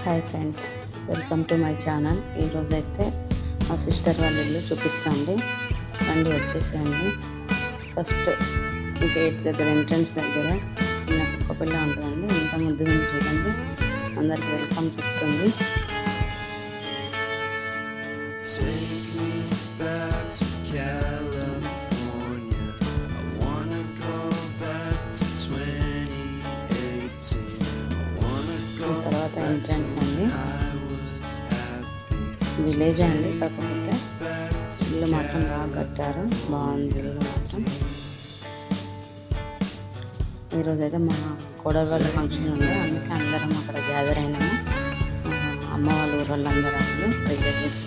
Hi friends, welcome to my channel. ఈరోజైతే మా sister వాళ్ళ ఇల్లు చూపిస్తాండి. రండి వచ్చేసేయండి. ఫస్ట్ గేట్ దగ్గర ఎంట్రన్స్ దగ్గర చిన్న కుక్క పిల్ల ఉంటుందండి. ఎంత ముద్దుగా చూడండి, అందరికి వెల్కమ్ చెప్తుంది. తర్వాత ఎంట్రన్స్ అండి. విలేజ్ అండి, కాకపోతే ఇల్లు మాత్రం బాగా కట్టారు. బాగుంది ఇల్లు మాత్రం. ఈరోజైతే మా కోడల వాళ్ళ ఫంక్షన్ ఉంది, అందుకే అందరం అక్కడ గ్యాదర్ అయినాము. అమ్మ వాళ్ళ ఊరు వాళ్ళందరూ రిలేటివ్స్,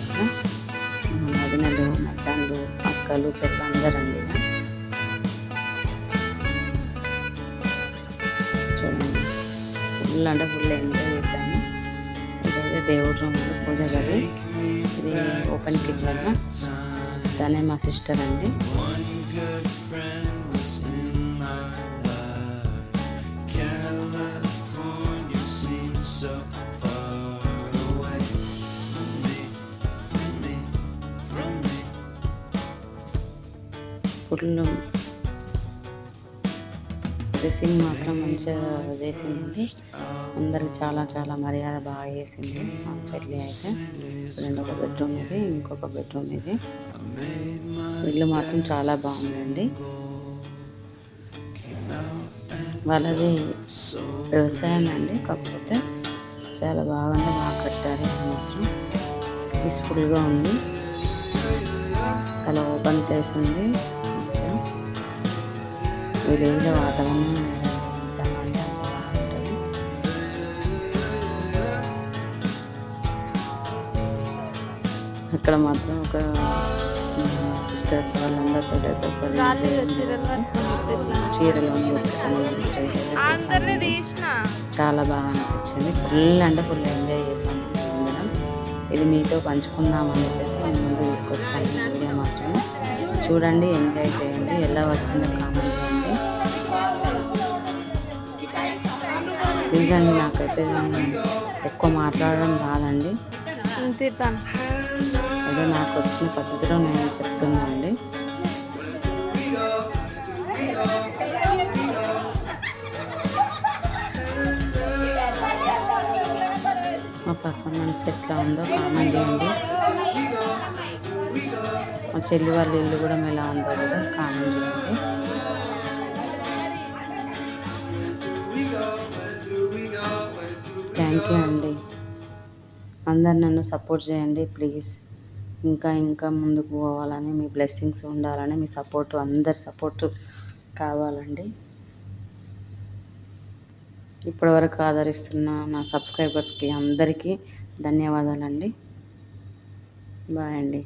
వదినలు, మద్దళ్ళు, అక్కలు, చెట్లు అందరూ అండి. చూడండి, ఫుల్ అంటే ఫుల్ ఎంజాయ్ చేశాను. ఇదైతే దేవుడి రూమ్, పూజ గది. ఇది ఓపెన్ కిచెన్. తనే మా సిస్టర్ అండి. ఫుల్ డ్రెస్సింగ్ మాత్రం మంచిగా చేసిందండి. అందరికి చాలా చాలా మర్యాద బాగా చేసింది మా చెల్లి అయితే. ఒక బెడ్రూమ్ ఇది, ఇంకొక బెడ్రూమ్ ఇది. ఇల్లు మాత్రం చాలా బాగుందండి. వాళ్ళది వ్యవసాయం అండి, కాకపోతే చాలా బాగా కట్టారు. ఇది మాత్రం పీస్ఫుల్గా ఉంది. చాలా ఓపెన్ ప్లేస్ ఉంది. మంచిగా విలేజ్లో వాతావరణం ఎంత అంటే అంత బాగుంటుంది. అక్కడ మాత్రం ఒక సిస్టర్స్ వాళ్ళందరితో చీరలు చాలా బాగా అనిపించింది. ఫుల్ అంటే ఫుల్ ఎంజాయ్ చేశాను అందరం. ఇది మీతో పంచుకుందామని చెప్పేసి నేను ముందు తీసుకొచ్చాను. వీడియో మాత్రమే చూడండి, ఎంజాయ్ చేయండి. ఎలా వచ్చిందో కామెంట్ చేయండి ప్లీజ్ అండి. నాకైతే ఎక్కువ మాట్లాడడం రాదండి, ఏదో నాకు వచ్చిన పద్ధతిలో నేను చెప్తున్నా అండి. మా పర్ఫార్మెన్స్ ఎట్లా ఉందో కామెంట్ చేయండి. మా చెల్లి వాళ్ళ ఇల్లు కూడా ఎలా ఉందో కూడా కామెంట్ చేయండి. థ్యాంక్ యూ అండి. అందరు నన్ను సపోర్ట్ చేయండి ప్లీజ్. ఇంకా ఇంకా ముందుకు పోవాలని, మీ బ్లెస్సింగ్స్ ఉండాలని, మీ సపోర్టు, అందరి సపోర్టు కావాలండి. ఇప్పటివరకు ఆదరిస్తున్న నా సబ్స్క్రైబర్స్కి అందరికీ ధన్యవాదాలండి. బాయ్ అండి.